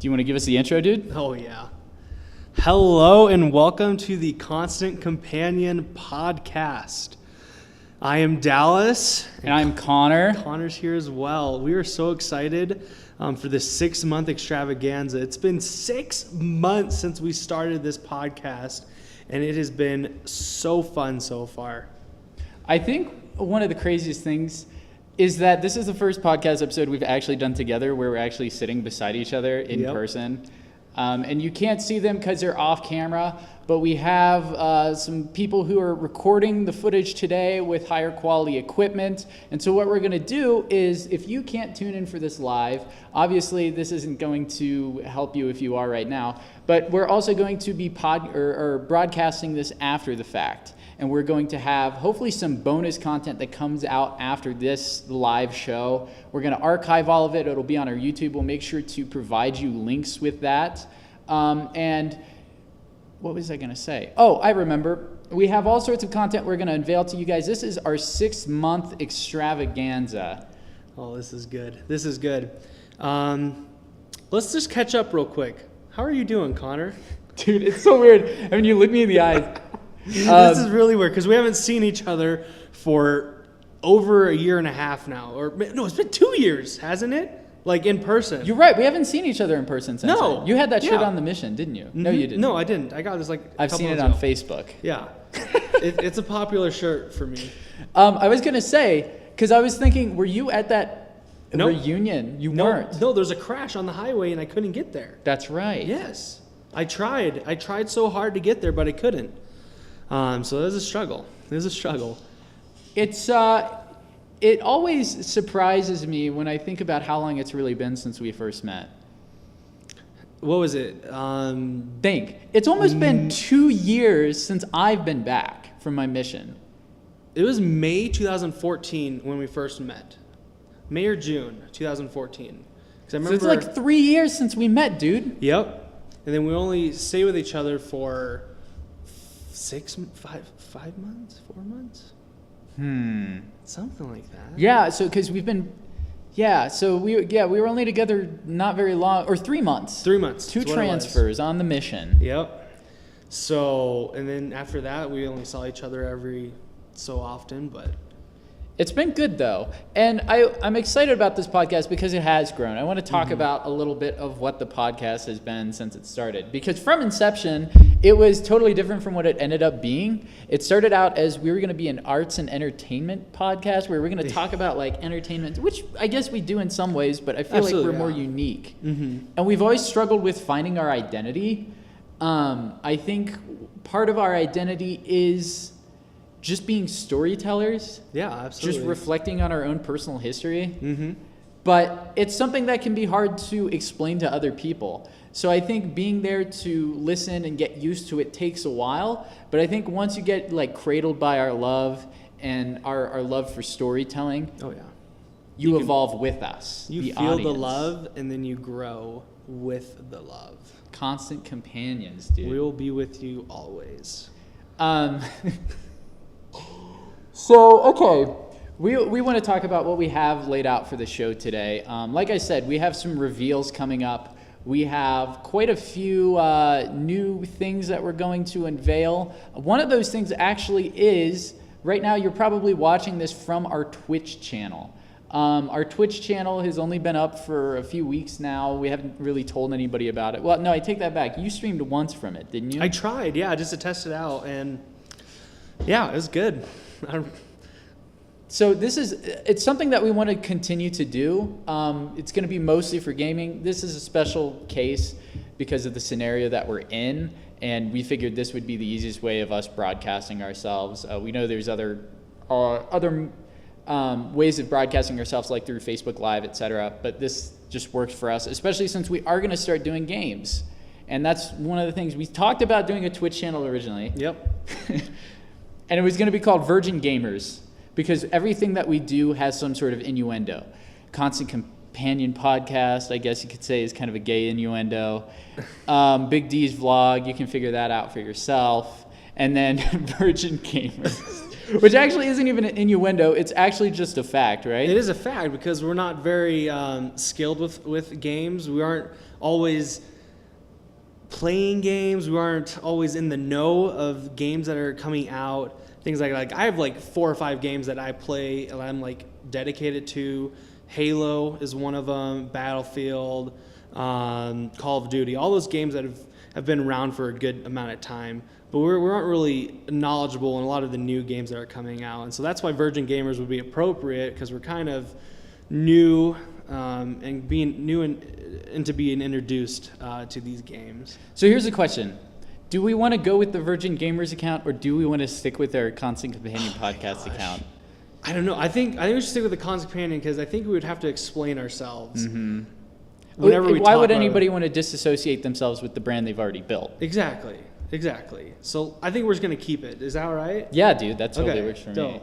Do you want to give us the intro, dude? Oh, yeah. Hello and welcome to the Constant Companion podcast. I am Dallas. And I'm Connor. Connor's here as well. We are so excited for this 6-month extravaganza. It's been 6 months since we started this podcast, and it has been so fun so far. I think one of the craziest things is that this is the first podcast episode we've actually done together where we're actually sitting beside each other in person. And you can't see them because they're off camera, but we have some people who are recording the footage today with higher quality equipment. And so what we're going to do is, if you can't tune in for this live, obviously this isn't going to help you if you are right now, but we're also going to be broadcasting this after the fact. And we're going to have hopefully some bonus content that comes out after this live show. We're going to archive all of it. It'll be on our YouTube. We'll make sure to provide you links with that. And what was I going to say? Oh, I remember. We have all sorts of content we're going to unveil to you guys. This is our 6-month extravaganza. Oh, this is good. This is good. Let's just catch up real quick. How are you doing, Connor? Dude, it's so weird. I mean, you look me in the eyes. This is really weird because we haven't seen each other for over a year and a half now. Or no, it's been 2 years, hasn't it? Like in person. You're right. We haven't seen each other in person since. No. You had that shit on the mission, didn't you? Mm-hmm. No, you didn't. No, I didn't. I got this like I've seen it on Facebook. Yeah. It's a popular shirt for me. I was going to say, because I was thinking, were you at that reunion? You weren't. No, there's a crash on the highway and I couldn't get there. That's right. Yes. I tried so hard to get there, but I couldn't. So there's a struggle. It always surprises me when I think about how long it's really been since we first met. What was it? It's almost been 2 years since I've been back from my mission. It was May 2014 when we first met. May or June 2014. I remember, so it's like 3 years since we met, dude. Yep. And then we only stayed with each other for 5 months, 4 months? Something like that. Yeah, so because we were only together not very long, or 3 months. 3 months. 2 transfers on the mission. Yep. So, and then after that, we only saw each other every so often, but it's been good, though. And I'm excited about this podcast because it has grown. I want to talk about a little bit of what the podcast has been since it started. Because from inception, it was totally different from what it ended up being. It started out as we were going to be an arts and entertainment podcast where we're going to talk about like entertainment, which I guess we do in some ways, but I feel like we're more unique. And we've always struggled with finding our identity. I think part of our identity is just being storytellers. Yeah, absolutely. Just reflecting on our own personal history. But it's something that can be hard to explain to other people. So I think being there to listen and get used to it takes a while. But I think once you get like cradled by our love and our love for storytelling, you evolve with us. You feel the love and then you grow with the love. Constant companions, dude. We'll be with you always. So, okay, we want to talk about what we have laid out for the show today. Like I said, we have some reveals coming up. We have quite a few new things that we're going to unveil. One of those things actually is, right now you're probably watching this from our Twitch channel. Our Twitch channel has only been up for a few weeks now. We haven't really told anybody about it. Well, no, I take that back. You streamed once from it, didn't you? I tried, just to test it out, and it was good. So it's something that we want to continue to do. It's going to be mostly for gaming. This is a special case because of the scenario that we're in, and we figured this would be the easiest way of us broadcasting ourselves. We know there's other ways of broadcasting ourselves, like through Facebook Live, etc. But this just works for us, especially since we are going to start doing games. And that's one of the things. We talked about doing a Twitch channel originally. Yep. And it was going to be called Virgin Gamers because everything that we do has some sort of innuendo. Constant Companion podcast, I guess you could say, is kind of a gay innuendo. Big D's vlog, you can figure that out for yourself. And then Virgin Gamers, which actually isn't even an innuendo. It's actually just a fact, right? It is a fact because we're not very skilled with games. We aren't always playing games. We aren't always in the know of games that are coming out. Things like I have like 4 or 5 games that I play and I'm like dedicated to. Halo is one of them, Battlefield, Call of Duty, all those games that have been around for a good amount of time. But we aren't really knowledgeable in a lot of the new games that are coming out. And so that's why Virgin Gamers would be appropriate, because we're kind of new and being new into being introduced to these games. So here's a question. Do we want to go with the Virgin Gamers account, or do we want to stick with our Constant Companion podcast account? I don't know. I think we should stick with the Constant Companion, because I think we would have to explain ourselves. Mm-hmm. Whenever Why would anybody want to disassociate themselves with the brand they've already built? Exactly. So I think we're just going to keep it. Is that all right? Yeah, dude. That totally works for dope. me.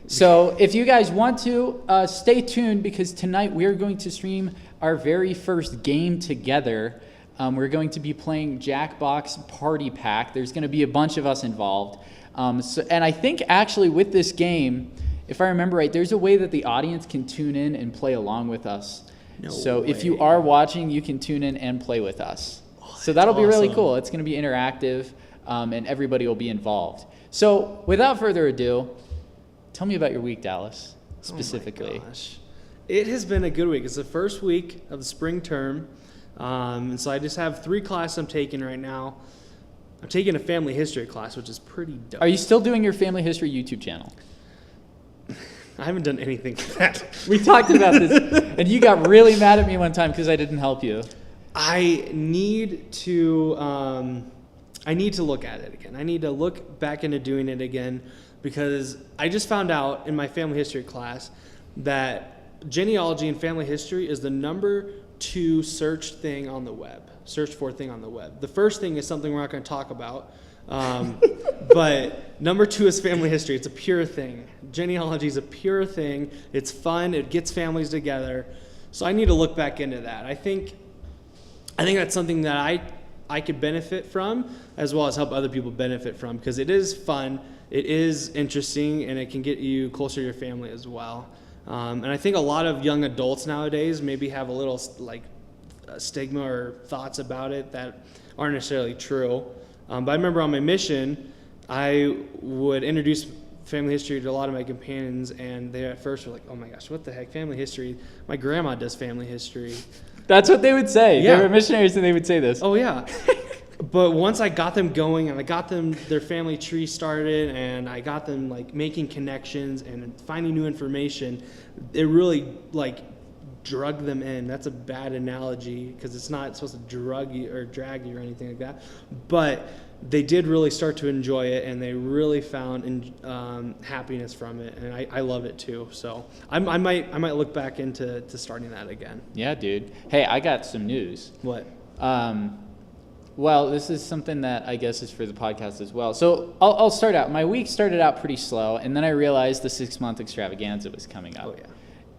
So if you guys want to, stay tuned, because tonight we are going to stream our very first game together. We're going to be playing Jackbox Party Pack. There's going to be a bunch of us involved. And I think actually with this game, if I remember right, there's a way that the audience can tune in and play along with us. So if you are watching, you can tune in and play with us. So that'll be really cool. It's going to be interactive, and everybody will be involved. So without further ado, tell me about your week, Dallas, specifically. Oh my gosh. It has been a good week. It's the first week of the spring term. And so I just have 3 classes I'm taking right now. I'm taking a family history class, which is pretty dope. Are you still doing your family history YouTube channel? I haven't done anything for that. We talked about this, and you got really mad at me one time because I didn't help you. I need to look at it again. I need to look back into doing it again, because I just found out in my family history class that genealogy and family history is the number 2 search for thing on the web. The first thing is something we're not going to talk about. But number 2 is family history. It's a pure thing. Genealogy is a pure thing. It's fun. It gets families together. So I need to look back into that. I think that's something that I could benefit from, as well as help other people benefit from, because it is fun, it is interesting, and it can get you closer to your family as well. And I think a lot of young adults nowadays maybe have a little like stigma or thoughts about it that aren't necessarily true. But I remember on my mission, I would introduce family history to a lot of my companions, and they at first were like, oh my gosh, what the heck, family history? My grandma does family history. That's what they would say. Yeah. They were missionaries, and they would say this. Oh, yeah. But once I got them going, and I got them their family tree started, and I got them like making connections and finding new information, it really like drug them in. That's a bad analogy, because it's not supposed to drag you or anything like that. But they did really start to enjoy it, and they really found happiness from it, and I love it too. So I might look back into starting that again. Yeah, dude. Hey, I got some news. What? Well, this is something that I guess is for the podcast as well. So I'll start out. My week started out pretty slow, and then I realized the 6-month extravaganza was coming up. Oh, yeah.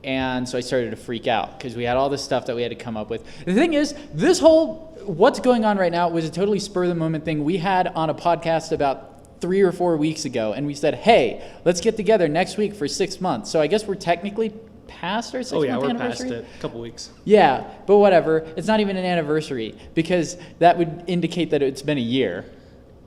And so I started to freak out, because we had all this stuff that we had to come up with. The thing is, this whole what's going on right now was a totally spur-of-the-moment thing we had on a podcast about 3 or 4 weeks ago, and we said, hey, let's get together next week for 6 months. So I guess we're technically past our 6-month anniversary? Oh, yeah, we're past it. A couple weeks. Yeah, but whatever. It's not even an anniversary, because that would indicate that it's been a year.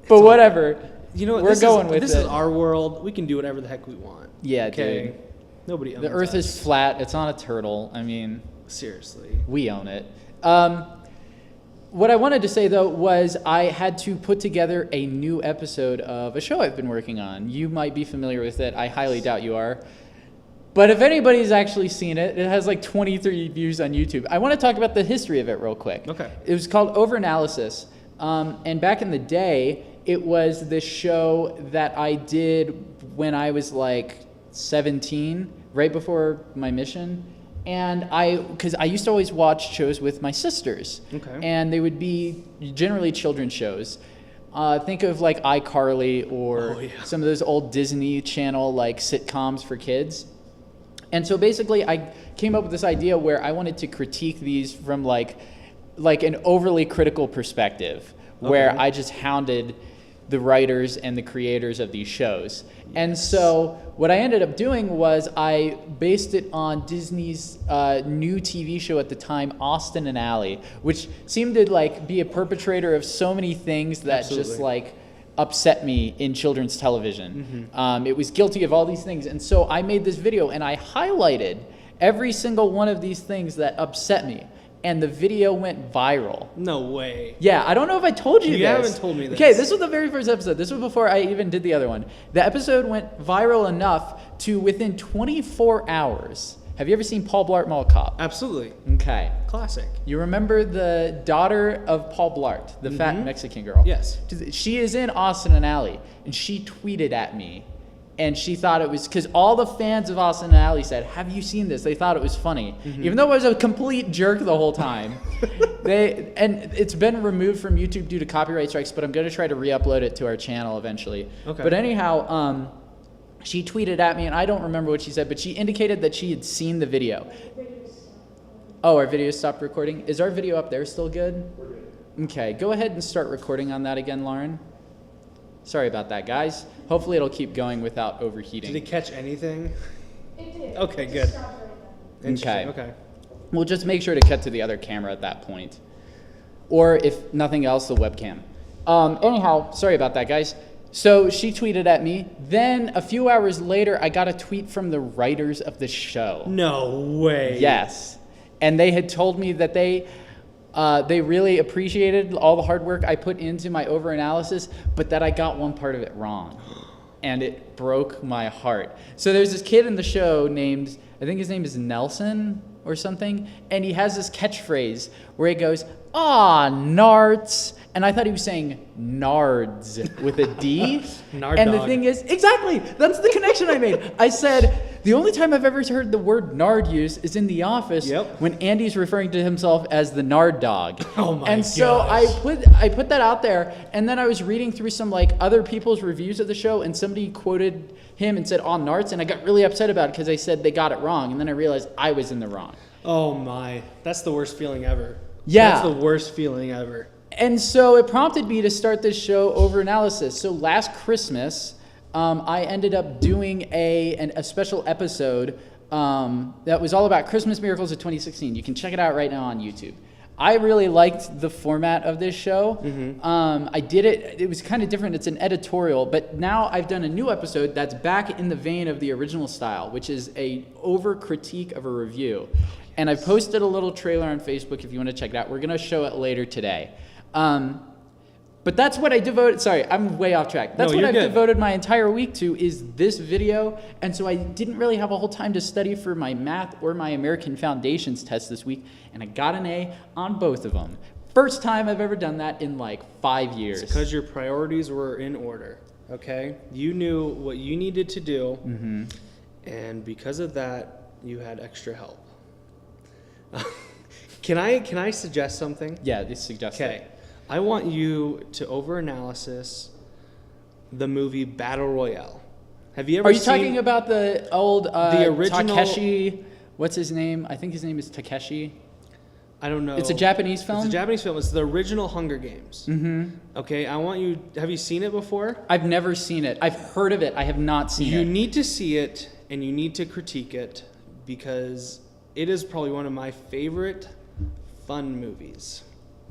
But whatever. You know what? We're going with it. This is our world. We can do whatever the heck we want. Yeah, okay? dude. Nobody owns The Earth us. is flat. It's on a turtle. I mean, seriously, we own it. What I wanted to say, though, was I had to put together a new episode of a show I've been working on. You might be familiar with it. I highly doubt you are. But if anybody's actually seen it, it has like 23 views on YouTube. I want to talk about the history of it real quick. Okay. It was called Overanalysis. And back in the day, it was this show that I did when I was like 17, right before my mission. And because I used to always watch shows with my sisters. Okay. And they would be generally children's shows. Think of like iCarly or some of those old Disney Channel like sitcoms for kids. And so basically I came up with this idea where I wanted to critique these from like an overly critical perspective, where I just hounded the writers and the creators of these shows. And so what I ended up doing was I based it on Disney's new TV show at the time, Austin and Ally, which seemed to like be a perpetrator of so many things that just like upset me in children's television. It was guilty of all these things. And so I made this video and I highlighted every single one of these things that upset me. And the video went viral. No way. Yeah, I don't know if I told you this. You haven't told me this. Okay, this was the very first episode. This was before I even did the other one. The episode went viral enough to within 24 hours. Have you ever seen Paul Blart Mall Cop? Absolutely. Okay. Classic. You remember the daughter of Paul Blart, the fat Mexican girl? Yes. She is in Austin and Ally, and she tweeted at me. And she thought it was, because all the fans of Austin and Ally said, have you seen this? They thought it was funny. Even though I was a complete jerk the whole time. And it's been removed from YouTube due to copyright strikes, but I'm going to try to re-upload it to our channel eventually. Okay. But anyhow, she tweeted at me, and I don't remember what she said, but she indicated that she had seen the video. Oh, our video stopped recording? Is our video up there still good? We're good. Okay, go ahead and start recording on that again, Lauren. Sorry about that, guys. Hopefully it'll keep going without overheating. Did it catch anything? It did. Okay, good. Okay. We'll just make sure to cut to the other camera at that point. Or if nothing else, the webcam. Anyhow, sorry about that, guys. So she tweeted at me. Then a few hours later, I got a tweet from the writers of the show. No way. Yes. And they had told me that they really appreciated all the hard work I put into my overanalysis, but that I got one part of it wrong. And it broke my heart. So there's this kid in the show named, I think his name is Nelson or something, and he has this catchphrase where he goes, "Aw, nards." And I thought he was saying nards with a D. Nard and dog. the thing is, exactly, that's the connection I made. I said, the only time I've ever heard the word nard used is in The Office when Andy's referring to himself as the nard dog. Oh my And so I put that out there, and then I was reading through some like other people's reviews of the show, and somebody quoted him and said, "Oh, nards," and I got really upset about it because they said they got it wrong, and then I realized I was in the wrong. Oh my, that's the worst feeling ever. Yeah. That's the worst feeling ever. And so it prompted me to start this show, Overanalysis. So last Christmas, I ended up doing a special episode that was all about Christmas miracles of 2016. You can check it out right now on YouTube. I really liked the format of this show. I did it was kind of different. It's an editorial, but now I've done a new episode that's back in the vein of the original style, which is a over critique of a review. And I posted a little trailer on Facebook if you want to check it out. We're going to show it later today. But that's what I devoted, sorry, I'm way off track. That's what I've devoted my entire week to is this video. And so I didn't really have a whole time to study for my math or my American Foundations test this week. And I got an A on both of them. First time I've ever done that in like 5 years. It's because your priorities were in order, okay? You knew what you needed to do. And because of that, you had extra help. Can I suggest something? Yeah, just suggest it. Okay. I want you to overanalysis the movie Battle Royale. Have you ever Are you seen talking about the old the original Takeshi? What's his name? I think his name is Takeshi. I don't know. It's a Japanese film? It's a Japanese film. It's the original Hunger Games. Okay, I want you, have you seen it before? I've never seen it. I've heard of it. I have not seen it. You need to see it and you need to critique it because it is probably one of my favorite fun movies.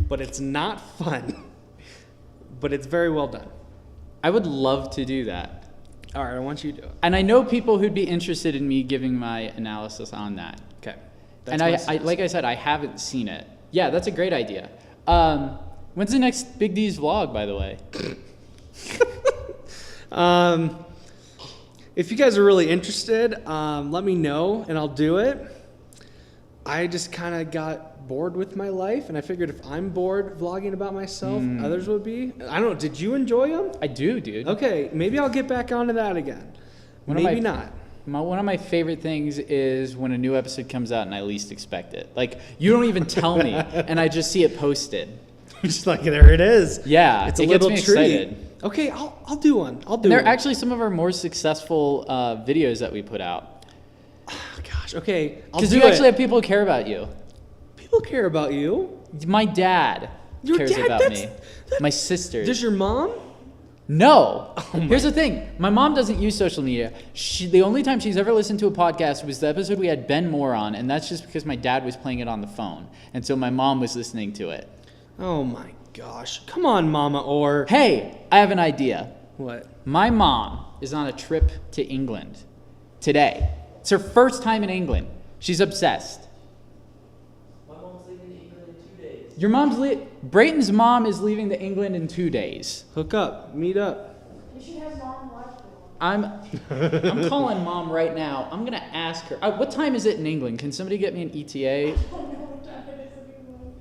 But it's not fun. But it's very well done. I would love to do that. All right, I want you to do it. And I know people who'd be interested in me giving my analysis on that. Okay. And I like I said, I haven't seen it. Yeah, that's a great idea. When's the next Big D's vlog, by the way? If you guys are really interested, let me know and I'll do it. I just kind of got bored with my life, and I figured if I'm bored vlogging about myself, others would be. I don't know. Did you enjoy them? I do, dude. Okay, maybe I'll get back onto that again. Maybe not. One of my favorite things is when a new episode comes out and I least expect it. Like, you don't even tell me, and I just see it posted. Just like, there it is. Yeah, it's a it little gets treat. me excited. Okay, I'll do one. I'll do one. They're actually some of our more successful videos that we put out. Oh, gosh, okay. Because you actually have people who care about you. People care about you. My dad Your cares dad, about me. My sisters. Does your mom? No. Here's the thing. My mom doesn't use social media. The only time she's ever listened to a podcast was the episode we had Ben Moore on, and that's just because my dad was playing it on the phone. And so my mom was listening to it. Oh my gosh. Come on, Mama Or. Hey, I have an idea. What? My mom is on a trip to England today. It's her first time in England. She's obsessed. My mom's leaving to England in 2 days. Your mom's Brayton's mom is leaving to England in 2 days. Hook up. Meet up. You should have mom watch it. I'm calling mom right now. I'm gonna ask her. What time is it in England? Can somebody get me an ETA? I don't know what time it is in England.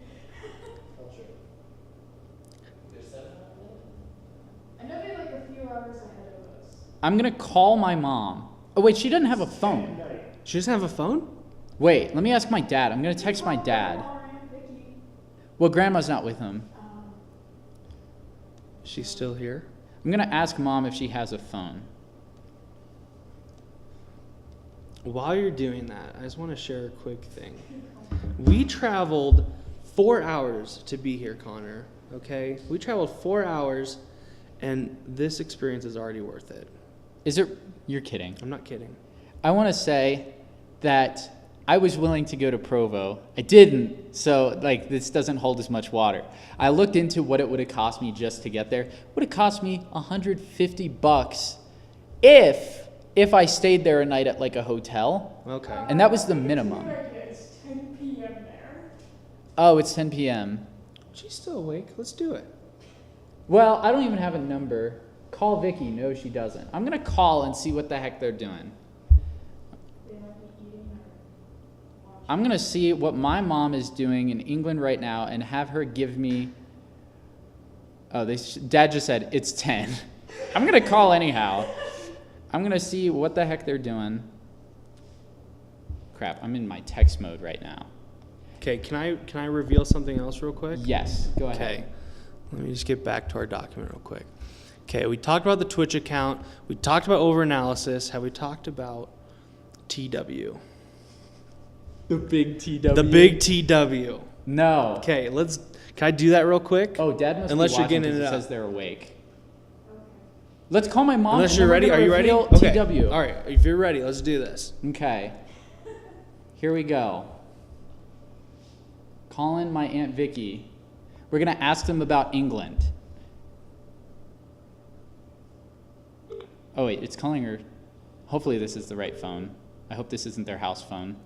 There's 7 hours. I know they're like a few hours ahead of us. I'm gonna call my mom. Oh wait, she doesn't have a phone. She doesn't have a phone? Wait, let me ask my dad. I'm gonna text my dad. Well, grandma's not with him. She's still here? I'm gonna ask mom if she has a phone. While you're doing that, I just want to share a quick thing. We traveled 4 hours to be here, Connor. Okay? We traveled 4 hours, and this experience is already worth it. Is it? You're kidding. I'm not kidding. I want to say that I was willing to go to Provo. I didn't, so like this doesn't hold as much water. I looked into what it would have cost me just to get there. It would have cost me $150 if I stayed there a night at like a hotel. Okay. And that was the minimum. It's 10 p.m. there. Oh, it's 10 p.m. She's still awake. Let's do it. Well, I don't even have a number. Call Vicky. No, she doesn't. I'm going to call and see what the heck they're doing. They might be eating or watching. I'm going to see what my mom is doing in England right now and have her give me... Oh, Dad just said it's 10. I'm going to call anyhow. I'm going to see what the heck they're doing. Crap, I'm in my text mode right now. Okay, can I reveal something else real quick? Yes, go ahead. Okay. Let me just get back to our document real quick. Okay, we talked about the Twitch account. We talked about overanalysis. Have we talked about TW? The big TW. The big TW. No. Okay, can I do that real quick? Oh, Dad must Unless be you're watching getting 'cause it it up. says they're awake. Let's call my mom. Unless and you're then we're ready. gonna Are you ready? reveal Okay. TW. All right, if you're ready, let's do this. Okay. Here we go. Calling my Aunt Vicky. We're going to ask them about England. Oh, wait, it's calling her. Hopefully this is the right phone. I hope this isn't their house phone.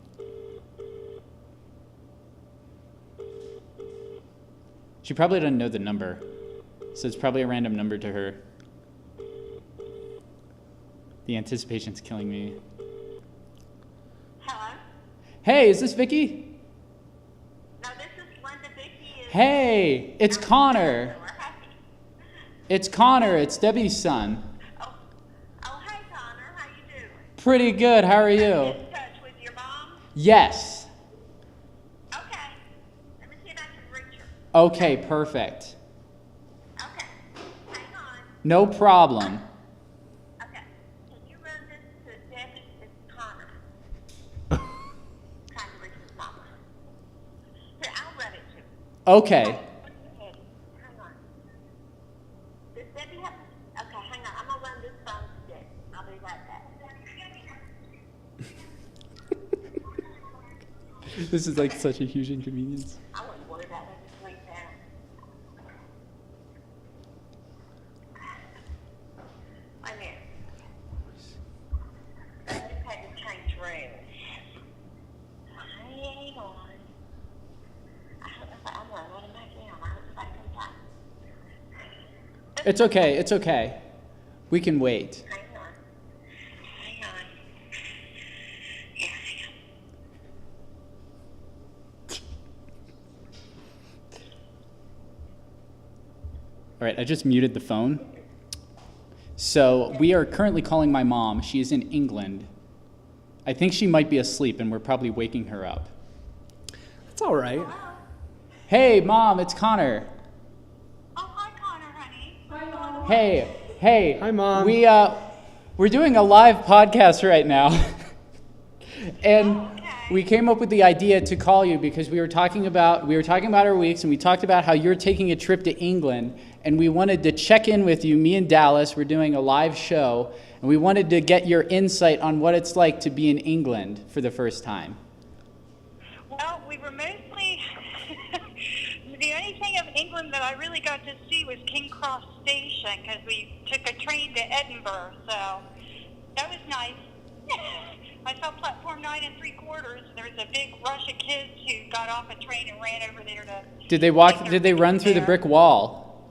She probably doesn't know the number, so it's probably a random number to her. The anticipation's killing me. Hello? Hey, is this Vicky? No, this is Linda. Vicky is... Hey, it's Connor. We're happy. It's Connor. It's Debbie's son. Oh, hey, Connor. How you doing? Pretty good. How are you? In touch with your mom? Yes. Okay. Let me see if I can reach her. Okay, perfect. Okay. Hang on. No problem. Okay. Can you run this to Debbie? It's Connor. Trying to reach his mama. Here, I'll run it to her. Okay. Hang on. Does Debbie have... Okay, hang on. I'm going to run this phone to Debbie. I'll be right back. This is like such a huge inconvenience. I wouldn't worry about letting this sleep down. Wait a minute. I just had to change rooms. Hang on. I'm going to run it back down. I hope I can find it. It's okay. It's okay. We can wait. Hang on. Hang on. Yeah, hang on. All right, I just muted the phone. So we are currently calling my mom. She is in England. I think she might be asleep, and we're probably waking her up. It's all right. Hey, Mom, it's Connor. Oh, hi, Connor, honey. Hi, Mom. Hey. Hi, Mom. We're doing a live podcast right now. And Okay. we came up with the idea to call you because we were talking about our weeks, and we talked about how you're taking a trip to England, and we wanted to check in with you. Me and Dallas, we're doing a live show, and we wanted to get your insight on what it's like to be in England for the first time. Well, we were mostly the only thing of England that I really got to see was King Cross Station because we took a train to Edinburgh, so that was nice. I saw platform 9 3/4. There was a big rush of kids who got off a train and ran over there to. Did they walk? Did they run through the brick wall?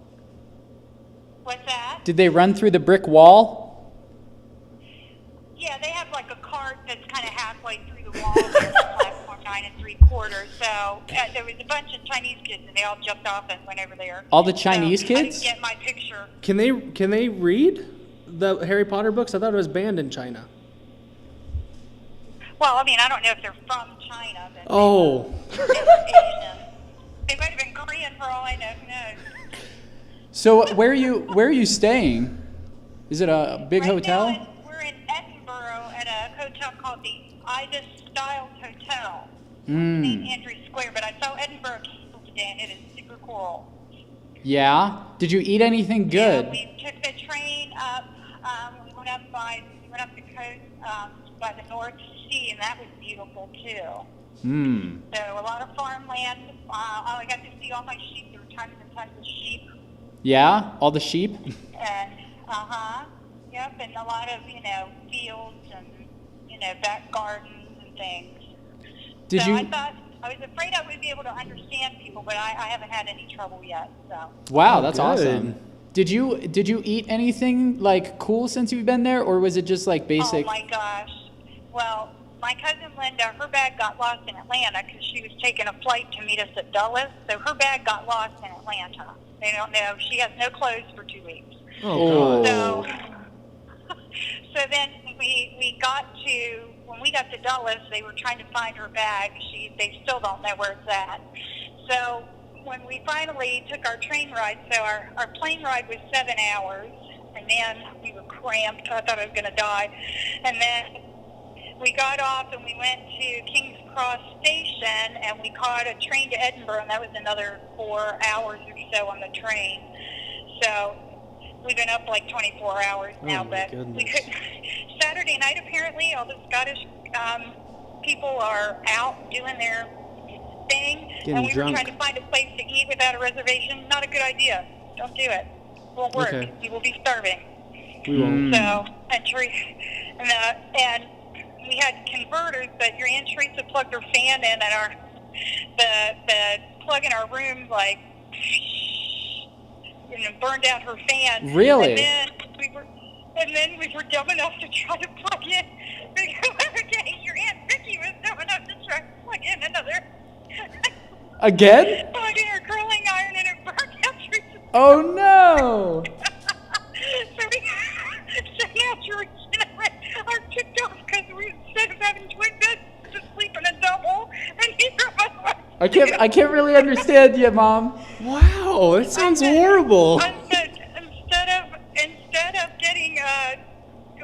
What's that? Did they run through the brick wall? Yeah, they have like a cart that's kind of halfway through the wall. Platform 9 3/4. So there was a bunch of Chinese kids, and they all jumped off and went over there. All the Chinese so kids? I didn't get my picture. Can they read the Harry Potter books? I thought it was banned in China. Well, I mean, I don't know if they're from China. But Oh. they were Asian. They might have been Korean for all I know. Who knows? So where are you staying? Is it a big Right hotel? now, we're in Edinburgh at a hotel called the Ibis Styles Hotel in St. Andrews Square. But I saw Edinburgh Castle today, and it is super cool. Yeah. Did you eat anything good? Yeah, we took the train up. We went up the coast by the North Sea, and that was beautiful too. So a lot of farmland. I got to see all my sheep. There were tons and tons of sheep. Yeah, all the sheep. And yep, and a lot of fields and back gardens and things. I thought I was afraid I wouldn't be able to understand people, but I haven't had any trouble yet. So. Wow, that's good. awesome. Did you eat anything like cool since you've been there, or was it just like basic? Oh my gosh. Well, my cousin Linda, her bag got lost in Atlanta because she was taking a flight to meet us at Dulles. So her bag got lost in Atlanta. They don't know. She has no clothes for 2 weeks. Oh, So, so then when we got to Dulles, they were trying to find her bag. They still don't know where it's at. So when we finally took our train ride, so our plane ride was 7 hours, and then we were cramped. I thought I was going to die. And then we got off and we went to King's Cross Station, and we caught a train to Edinburgh, and that was another 4 hours or so on the train. So we've been up like 24 hours now, but we couldn't. Saturday night, apparently, all the Scottish people are out doing their thing, and we were trying to find a place to eat without a reservation. Not a good idea. Don't do it. Won't work. Okay. You will be starving. We won't. So, and we had converters, but your Aunt Teresa plugged her fan in, and the plug in our room burned out her fan. Really? And then we were dumb enough to try to plug in. Okay, your Aunt Vicky was dumb enough to try to plug in another. Again? Plug in her curling iron, and it burned out Teresa's. Oh no! So now Teresa are ticked off because we, instead of having twin beds, to sleep in a double, and neither of us were. I can't really understand you, Mom. Wow, that sounds horrible. Instead of getting a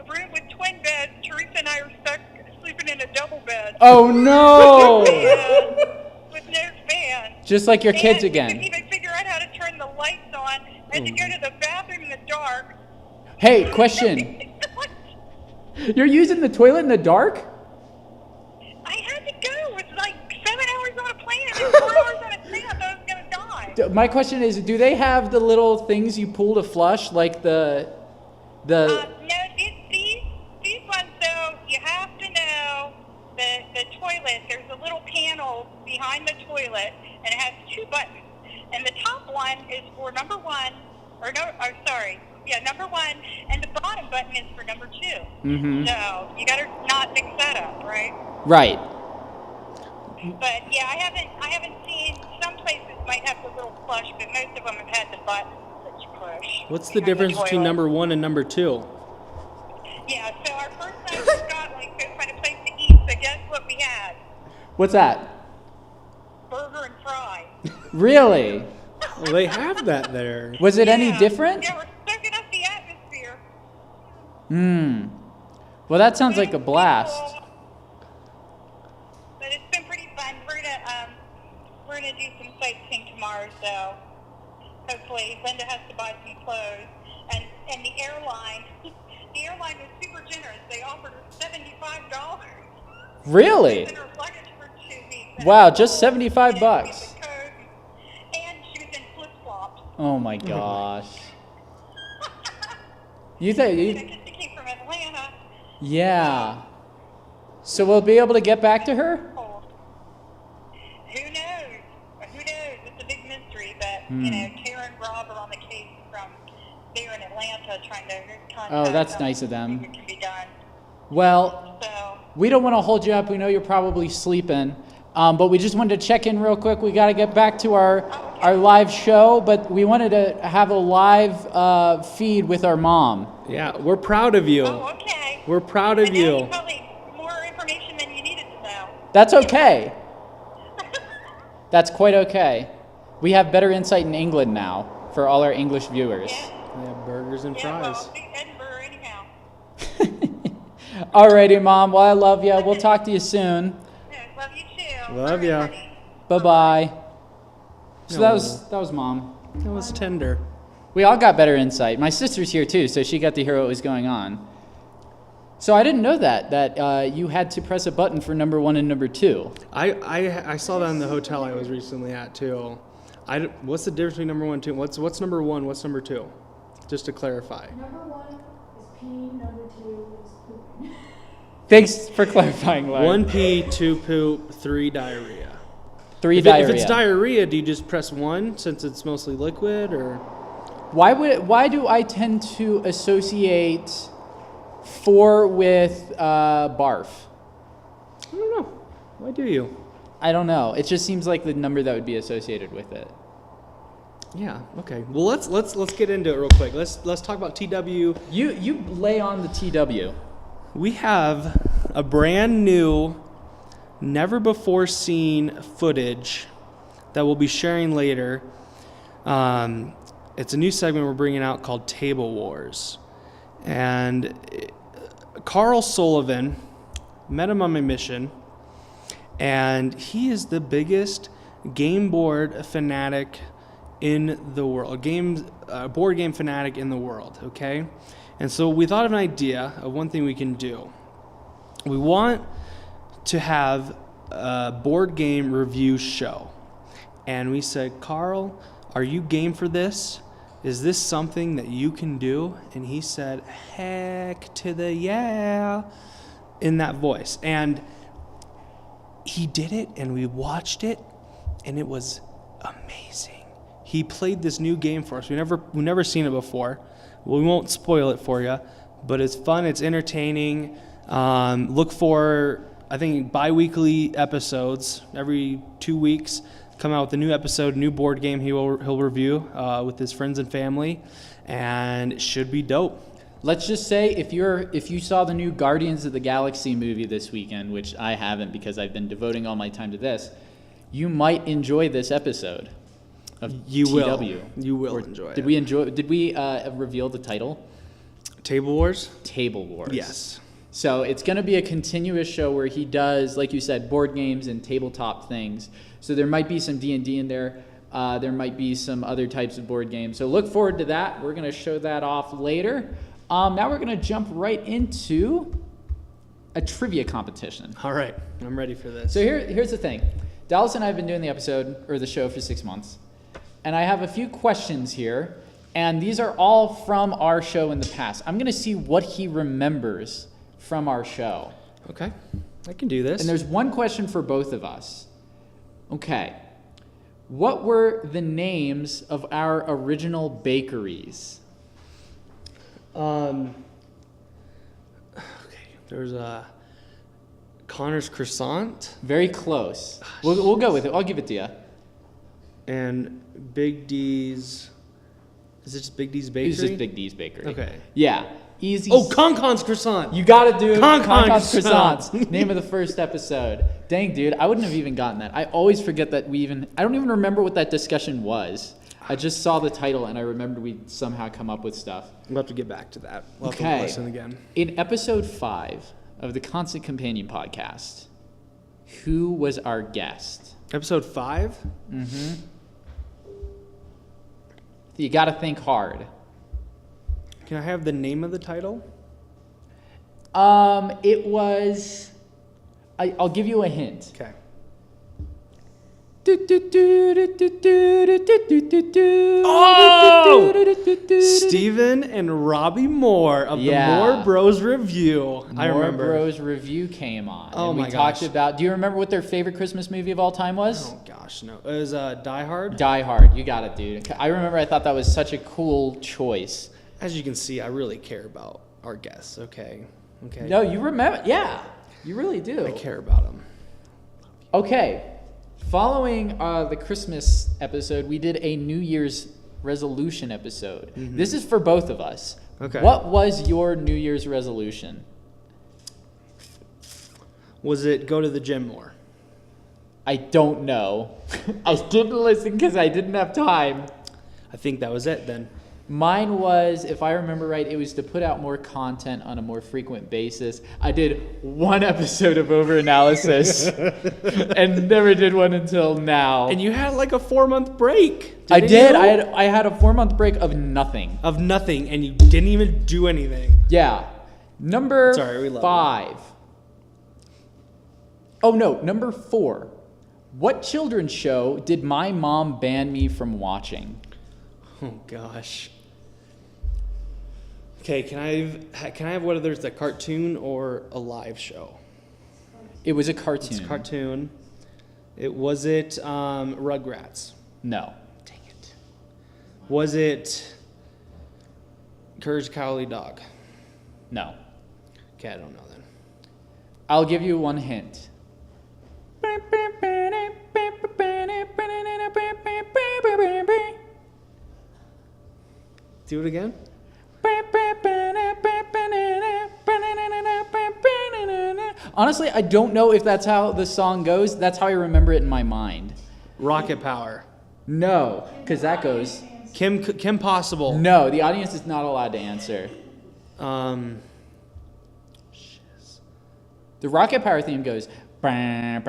room with twin beds, Teresa and I are stuck sleeping in a double bed. Oh no! With no fan. Just like your kids We again. couldn't even figure out how to turn the lights on, and to go to the bathroom in the dark. Hey, question. You're using the toilet in the dark? I had to go. It was like 7 hours on a plane and 4 hours on a plane. I thought I was going to die. My question is, do they have the little things you pull to flush, like the? No, these ones though, you have to know the toilet. There's a little panel behind the toilet, and it has 2 buttons. And the top one is for number 1, number 1, and the bottom button is for number 2. Mm-hmm. So you got to not mix that up, right? Right. But yeah, I haven't seen. Some places might have the little flush, but most of them have had the buttons that you push. What's the on difference between toilet. number 1 and number 2? Yeah, so our first night in Scotland, we couldn't find a place to eat. So guess what we had? What's that? Burger and fries. Really? Well, they have that there. Was it any different? Yeah, we're soaking up the atmosphere. Well, that sounds like a blast. But So hopefully Linda has to buy some clothes. And the airline was super generous. They offered her $75. Really? They sent her luggage for 2 weeks. Wow, just $75. And she was in flip-flops. Oh my gosh. Because she came from Atlanta. Yeah. So we'll be able to get back to her? Who knows? It's a big mystery, but Tara and Rob are on the case from there in Atlanta trying to contact Oh, that's them nice of to see them. what can be done. Well, So, we don't want to hold you up. We know you're probably sleeping. But we just wanted to check in real quick. We got to get back to our live show, but we wanted to have a live feed with our mom. Yeah, we're proud of you. oh, okay. We're proud of I know you. probably more information than you needed to know. That's okay. That's quite okay. We have better insight in England now for all our English viewers. Yeah. We have burgers and Yeah, well, fries. I'll see Edinburgh anyhow. Alrighty, Mom. Well, I love you. We'll talk to you soon. Yeah, love you too. Love All right, ya. honey. Bye-bye. So No. that was Mom. That was tender. We all got better insight. My sister's here too, so she got to hear what was going on. So I didn't know that you had to press a button for number 1 and number 2. I saw that in the hotel I was recently at too. What's the difference between number 1 and 2? What's number 1? What's number 2? Just to clarify. Number 1 is pee, number 2 is pooping. Thanks for clarifying, Larry. 1 pee, 2 poop, 3 diarrhea. 3 If diarrhea. it's diarrhea, do you just press 1 since it's mostly liquid, or? Why do I tend to associate 4 with barf? I don't know. Why do you? I don't know. It just seems like the number that would be associated with it. Yeah. Okay. Well, let's get into it real quick. Let's talk about TW. You lay on the TW. We have a brand new, never before seen footage that we'll be sharing later. It's a new segment we're bringing out called Table Wars. And Carl Sullivan, met him on my mission, and he is the biggest game board fanatic in the world, board game fanatic in the world, okay? And so we thought of an idea of one thing we can do. We want to have a board game review show. And we said, Carl, are you game for this? Is this something that you can do? And he said, heck to the yeah, in that voice. And he did it, and we watched it, and it was amazing. He played this new game for us. We've never seen it before. We won't spoil it for you, but it's fun. It's entertaining. Look for, I think, bi-weekly episodes. Every 2 weeks, come out with a new episode, new board game he'll review with his friends and family, and it should be dope. Let's just say if you saw the new Guardians of the Galaxy movie this weekend, which I haven't because I've been devoting all my time to this, you might enjoy this episode of You TW. will. You will enjoy Did it. Did we reveal the title? Table Wars? Table Wars. Yes. So it's going to be a continuous show where he does, like you said, board games and tabletop things. So there might be some D&D in there. There might be some other types of board games. So look forward to that. We're going to show that off later. Now we're going to jump right into a trivia competition. All right. I'm ready for this. So here's the thing. Dallas and I have been doing the show for 6 months. And I have a few questions here. And these are all from our show in the past. I'm going to see what he remembers from our show. Okay. I can do this. And there's one question for both of us. Okay. What were the names of our original bakeries? Okay. There's a Connor's Croissant Very close. We'll go with it. I'll give it to you. and Big D's. Is it just Big D's Bakery? It's just Big D's Bakery. Okay. Yeah. Easy. Oh, Concon's Croissant. You got to do Concon's Croissants. Croissants. Name of the first episode. Dang, dude. I wouldn't have even gotten that. I always forget that I don't even remember what that discussion was. I just saw the title and I remembered we'd somehow come up with stuff. We'll have to get back to that. We'll have Okay. to listen again. In episode 5 of the Constant Companion podcast, who was our guest? Episode 5? You got to think hard. Can I have the name of the title? It was. I'll give you a hint. Okay. Steven and Robbie Moore of the Moore Bros Review. I remember. Moore Bros Review came on. Oh, and we my talked gosh. about. Do you remember what their favorite Christmas movie of all time was? Oh gosh, no. It was Die Hard. Die Hard. You got it, dude. I remember. I thought that was such a cool choice. As you can see, I really care about our guests. Okay. No, you remember. Yeah, you really do. I care about them. Okay. Following the Christmas episode, we did a New Year's resolution episode. Mm-hmm. This is for both of us. Okay. What was your New Year's resolution? Was it go to the gym more? I don't know. I didn't listen because I didn't have time. I think that was it then. Mine was, if I remember right, it was to put out more content on a more frequent basis. I did one episode of overanalysis and never did one until now. And you had like a 4-month break. I did. You? I had a 4-month break of nothing. Of nothing, and you didn't even do anything. Yeah. Number Sorry, we love 5. Oh no, number 4. What children's show did my mom ban me from watching? Oh gosh. Okay, can I have whether it's a cartoon or a live show? It was a cartoon. It's a cartoon. Was it Rugrats? No. Dang it. Was it Courage the Cowardly Dog? No. Okay, I don't know then. I'll give you one hint. Do it again? Honestly, I don't know if that's how the song goes. That's how I remember it in my mind. Rocket Power. No, because that goes. Kim Possible. No, the audience is not allowed to answer. The Rocket Power theme goes. I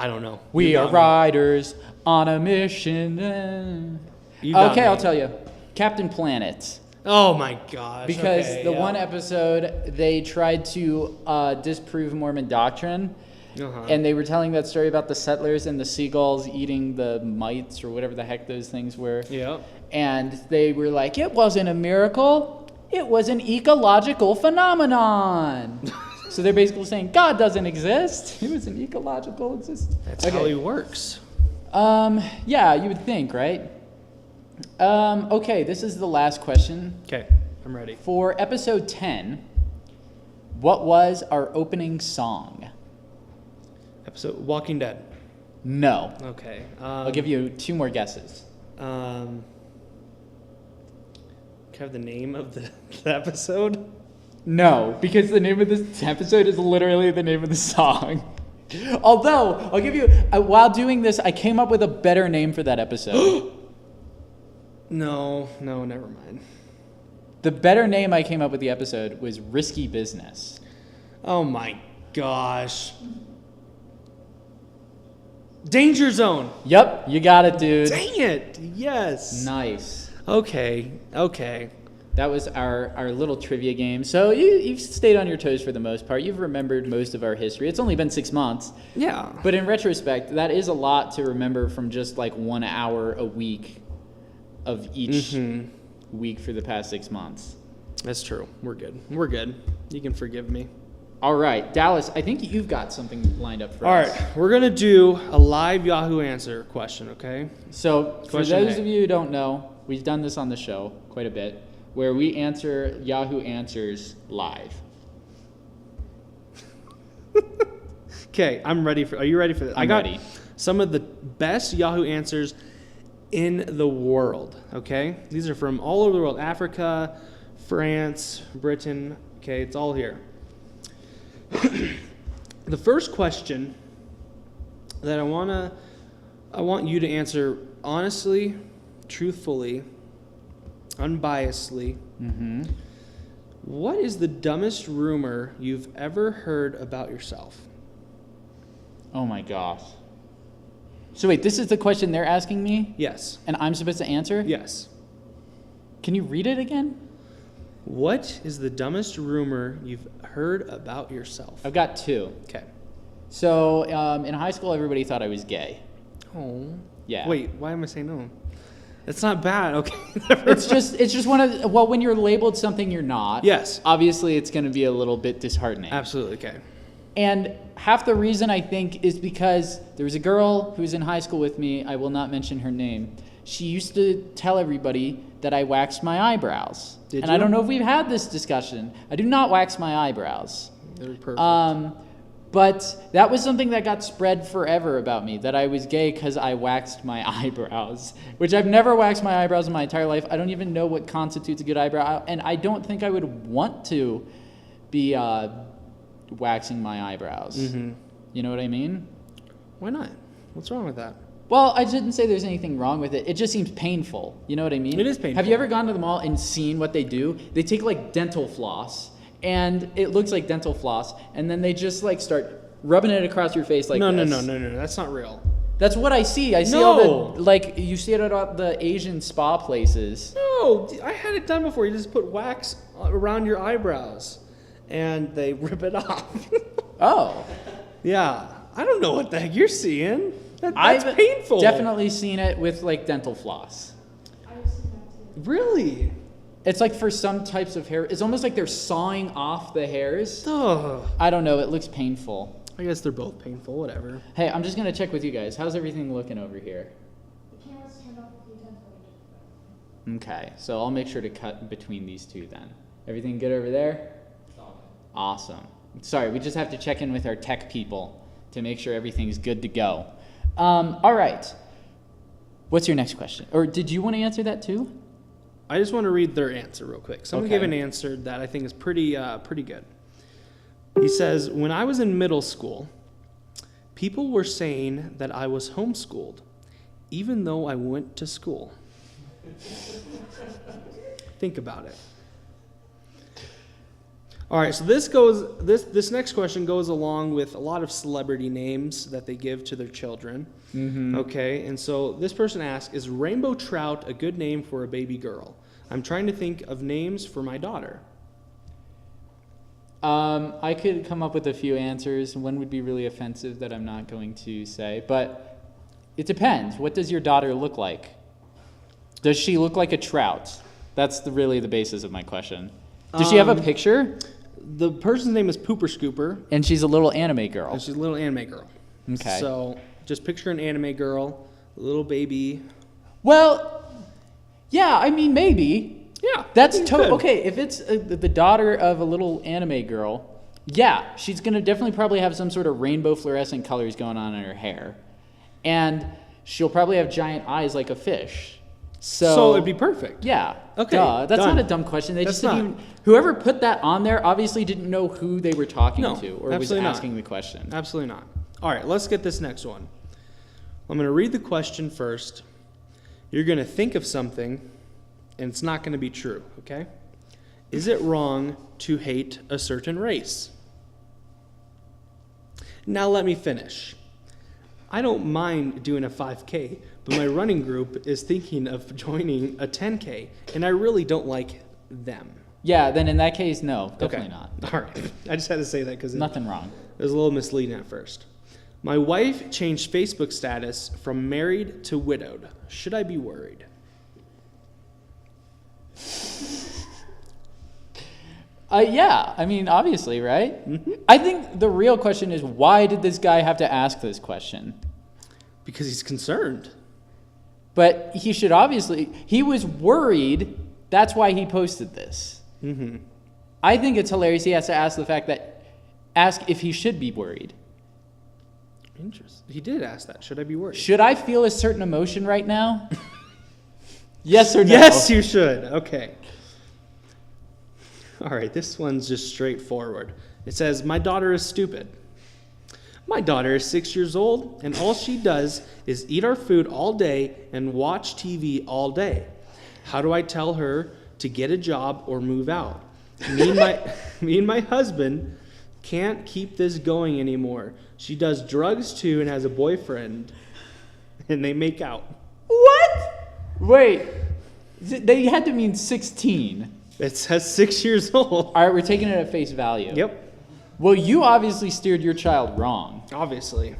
don't know. We You are got me. riders on a mission. You got Okay, me. I'll tell you. Captain Planet. Oh my gosh. Because okay, the yeah. one episode, they tried to disprove Mormon doctrine. Uh-huh. And they were telling that story about the settlers and the seagulls eating the mites or whatever the heck those things were. Yeah. And they were like, it wasn't a miracle. It was an ecological phenomenon. So they're basically saying God doesn't exist. It was an ecological existence. That's how he works. Yeah, you would think, right? Okay, this is the last question. Okay, I'm ready. For episode 10, what was our opening song? Episode Walking Dead. No. Okay. I'll give you 2 more guesses. Can I have the name of the episode? No, because the name of this episode is literally the name of the song. Although, I'll give you, while doing this, I came up with a better name for that episode. No, never mind. The better name I came up with the episode was Risky Business. Oh my gosh. Danger Zone. Yep, you got it, dude. Dang it. Yes. Nice. Okay. That was our little trivia game. So you've stayed on your toes for the most part. You've remembered most of our history. It's only been 6 months. Yeah. But in retrospect, that is a lot to remember from just like 1 hour a week of each week for the past 6 months. That's true. We're good. You can forgive me. All right, Dallas, I think you've got something lined up for All us. right. We're going to do a live Yahoo answer question, okay? So for Question those A. of you who don't know, we've done this on the show quite a bit, where we answer Yahoo Answers live. Okay, I'm ready for. Are you ready for this? I'm I got ready. some of the best Yahoo answers in the world. Okay, these are from all over the world: Africa, France, Britain. Okay, it's all here. The first question that I want you to answer honestly, truthfully, unbiasedly. Mm-hmm. What is the dumbest rumor you've ever heard about yourself? Oh my gosh. So wait, this is the question they're asking me, Yes. and I'm supposed to answer? Yes. Can you read it again? What is the dumbest rumor you've heard about yourself? I've got two. Okay. So in high school, everybody thought I was gay. Oh. Yeah. Wait, why am I saying no? That's not bad. Okay. It's just one of well, when you're labeled something you're not. Yes. Obviously, it's going to be a little bit disheartening. Absolutely. Okay. And half the reason I think is because there was a girl who was in high school with me. I will not mention her name. She used to tell everybody that I waxed my eyebrows. Did and you? I don't know if we've had this discussion. I do not wax my eyebrows. They're perfect. But that was something that got spread forever about me, that I was gay because I waxed my eyebrows, which I've never waxed my eyebrows in my entire life. I don't even know what constitutes a good eyebrow, and I don't think I would want to be waxing my eyebrows. Mm-hmm. You know what I mean? Why not? What's wrong with that? Well, I didn't say there's anything wrong with it. It just seems painful. You know what I mean? It is painful. Have you ever gone to the mall and seen what they do? They take like dental floss, and it looks like dental floss, and then they just like start rubbing it across your face like No. this. That's not real. That's what I see. I see all the, like, you see it at all the Asian spa places. No, I had it done before. You just put wax around your eyebrows, and they rip it off. Oh. Yeah. I don't know what the heck you're seeing. That's I've painful. definitely seen it with, like, dental floss. I've seen that too. Really? It's like for some types of hair, it's almost like they're sawing off the hairs. Oh. I don't know. It looks painful. I guess they're both painful. Whatever. Hey, I'm just going to check with you guys. How's everything looking over here? The camera's turned off a few times already. Okay, so I'll make sure to cut between these two then. Everything good over there? Awesome. Sorry, we just have to check in with our tech people to make sure everything's good to go. All right. What's your next question? Or did you want to answer that too? I just want to read their answer real quick. Someone Okay. gave an answer that I think is pretty good. He says, when I was in middle school, people were saying that I was homeschooled, even though I went to school. Think about it. All right, so this next question goes along with a lot of celebrity names that they give to their children. Mm-hmm. Okay, and so this person asks, is Rainbow Trout a good name for a baby girl? I'm trying to think of names for my daughter. I could come up with a few answers. One would be really offensive that I'm not going to say, but it depends. What does your daughter look like? Does she look like a trout? That's really the basis of my question. Does she have a picture? The person's name is Pooper Scooper, And she's a little anime girl. and she's a little anime girl. Okay. So just picture an anime girl, a little baby. Well, yeah, I mean, maybe. Yeah, That's I think good. okay. If it's the daughter of a little anime girl, yeah, she's gonna definitely probably have some sort of rainbow fluorescent colors going on in her hair, and she'll probably have giant eyes like a fish. So it'd be perfect. Yeah. Okay, Duh. That's done. not a dumb question. They That's just didn't not. even. Whoever put that on there obviously didn't know who they were talking No, to or was absolutely not. asking the question. Absolutely not. All right, let's get this next one. I'm going to read the question first. You're going to think of something, and it's not going to be true, okay? Is it wrong to hate a certain race? Now let me finish. I don't mind doing a 5K, but my running group is thinking of joining a 10K, and I really don't like them. Yeah. Then in that case, no, definitely Okay. not. All right. I just had to say that because it Nothing wrong. was a little misleading at first. My wife changed Facebook status from married to widowed. Should I be worried? Yeah, I mean, obviously, right? Mm-hmm. I think the real question is, why did this guy have to ask this question? Because he's concerned. But he should obviously, he was worried. That's why he posted this. Mm-hmm. I think it's hilarious he has to ask if he should be worried. Interesting. He did ask that. Should I be worried? Should I feel a certain emotion right now? Yes or no? Yes, you should. Okay. All right, this one's just straightforward. It says, my daughter is stupid. My daughter is 6 years old, and all she does is eat our food all day and watch TV all day. How do I tell her to get a job or move out? Me and my husband can't keep this going anymore. She does drugs too and has a boyfriend. and they make out. What? Wait. They had to mean 16. It says 6 years old. All right, we're taking it at face value. Yep. Well, you obviously steered your child wrong. Obviously.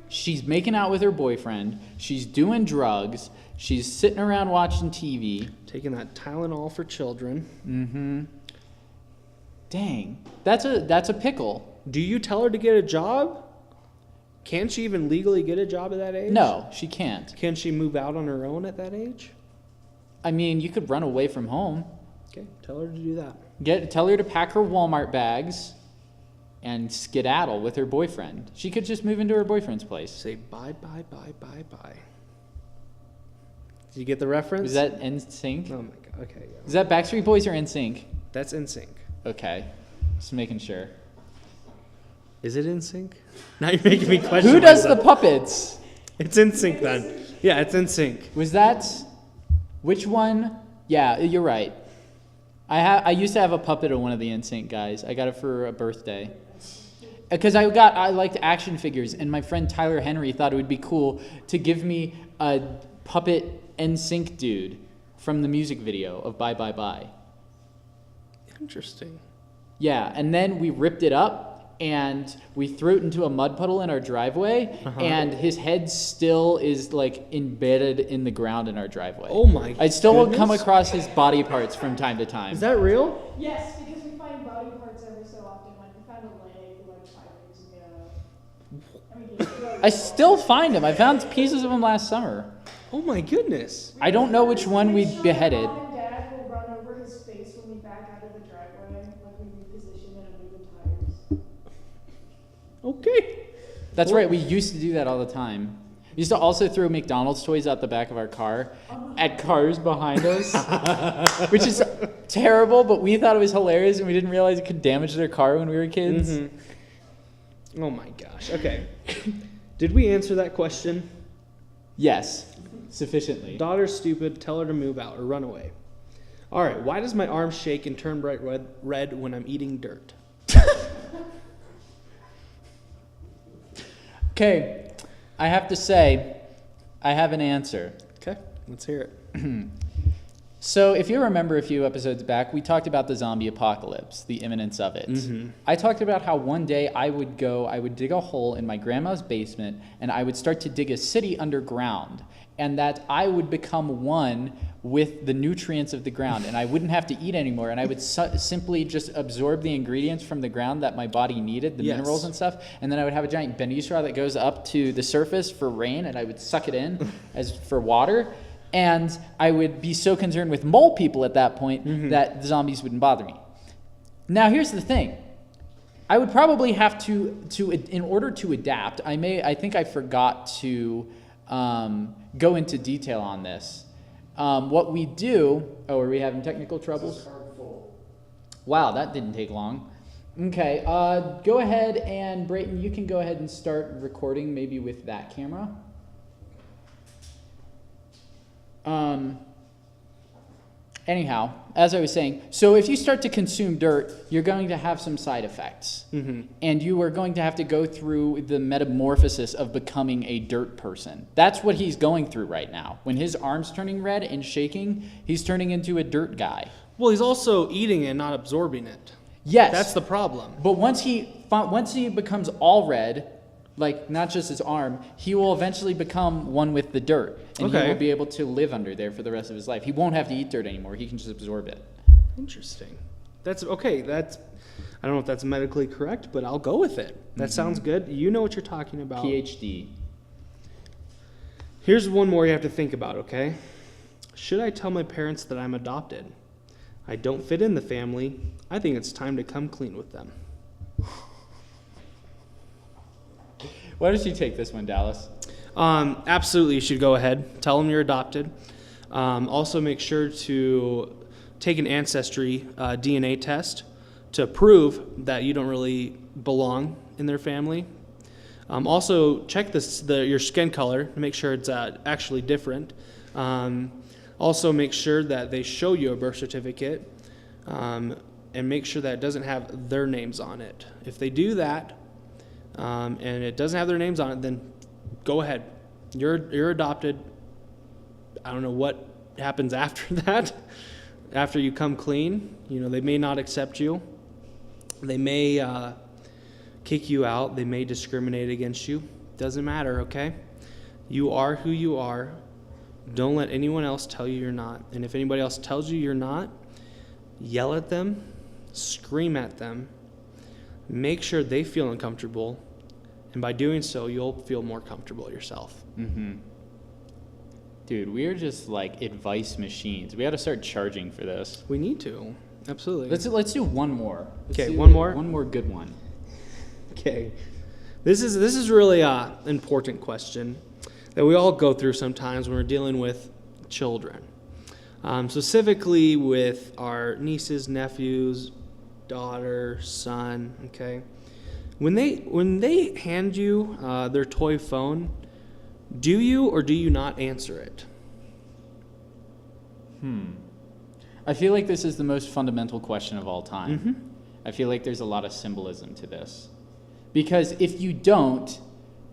She's making out with her boyfriend. She's doing drugs. She's sitting around watching TV. Taking that Tylenol for children. Mm-hmm. Dang. That's a pickle. Do you tell her to get a job? Can she even legally get a job at that age? No, she can't. Can she move out on her own at that age? I mean, you could run away from home. Okay, tell her to do that. Tell her to pack her Walmart bags and skedaddle with her boyfriend. She could just move into her boyfriend's place. Say bye, bye, bye, bye, bye. Did you get the reference? Is that NSYNC? Oh my god, okay. Yeah. Is that Backstreet Boys or NSYNC? That's NSYNC. Okay, just making sure. Is it NSYNC? Now you're making me question Who does the myself. puppets? It's NSYNC then. Yeah, it's NSYNC. Was that, which one? Yeah, you're right. I used to have a puppet of one of the NSYNC guys. I got it for a birthday. Because I liked action figures, and my friend Tyler Henry thought it would be cool to give me a puppet NSYNC dude from the music video of Bye Bye Bye. Interesting. Yeah, and then we ripped it up, and we threw it into a mud puddle in our driveway, and his head still is like embedded in the ground in our driveway. Oh my I still will come goodness. across his body parts from time to time. Is that real? Yes, because we find body parts every so often. Like we found a leg like 5 years ago. I mean, I still find him. I found pieces of him last summer. Oh my goodness. I don't know which one we beheaded. Mom and Dad will run over his face when we back out of the driveway, like we reposition it and move the tires. Okay. That's right. We used to do that all the time. We used to also throw McDonald's toys out the back of our car at cars behind us, which is terrible, but we thought it was hilarious and we didn't realize it could damage their car when we were kids. Mm-hmm. Oh my gosh. Okay. Did we answer that question? Yes, sufficiently. Daughter's stupid. Tell her to move out or run away. All right. Why does my arm shake and turn bright red when I'm eating dirt? Okay, I have to say, I have an answer. Okay. Let's hear it. So if you remember a few episodes back, we talked about the zombie apocalypse, the imminence of it. I talked about how one day I would dig a hole in my grandma's basement and I would start to dig a city underground, and that I would become one with the nutrients of the ground and I wouldn't have to eat anymore, and I would simply just absorb the ingredients from the ground that my body needed, the minerals and stuff, and then I would have a giant bendy straw that goes up to the surface for rain and I would suck it in as for water. And I would be so concerned with mole people at that point that the zombies wouldn't bother me. Now, here's the thing. I would probably have to in order to adapt, I think I forgot to go into detail on this. What we do, are we having technical troubles? Wow, that didn't take long. Okay, go ahead and Brayton, you can go ahead and start recording maybe with that camera. Anyhow, as I was saying, so if you start to consume dirt, you're going to have some side effects. And you are going to have to go through the metamorphosis of becoming a dirt person. That's what he's going through right now. When his arm's turning red and shaking, he's turning into a dirt guy. Well, he's also eating it and not absorbing it. Yes. That's the problem. But once he becomes all red, like not just his arm, he will eventually become one with the dirt. And he will be able to live under there for the rest of his life. He won't have to eat dirt anymore. He can just absorb it. Interesting. That's okay. I don't know if that's medically correct, but I'll go with it. That sounds good. You know what you're talking about. PhD. Here's one more you have to think about, okay? Should I tell my parents that I'm adopted? I don't fit in the family. I think it's time to come clean with them. Why don't you take this one, Dallas? Absolutely, you should go ahead. Tell them you're adopted. Also, make sure to take an ancestry DNA test to prove that you don't really belong in their family. Also, check your skin color to make sure it's actually different. Also, make sure that they show you a birth certificate and make sure that it doesn't have their names on it. If they do that, and it doesn't have their names on it, then go ahead. You're adopted. I don't know what happens after that. After you come clean, they may not accept you. They may kick you out. They may discriminate against you. Doesn't matter, okay? You are who you are. Don't let anyone else tell you you're not. And if anybody else tells you you're not, yell at them, scream at them, make sure they feel uncomfortable, and by doing so, you'll feel more comfortable yourself. Mm-hmm. Dude, we're just like advice machines. We got to start charging for this. We need to. Absolutely. Let's do one more. Okay, one more? One more good one. Okay. This is really an important question that we all go through sometimes when we're dealing with children. Specifically with our nieces, nephews, daughter, son, okay? When they hand you their toy phone, do you or do you not answer it? I feel like this is the most fundamental question of all time. Mm-hmm. I feel like there's a lot of symbolism to this. Because if you don't,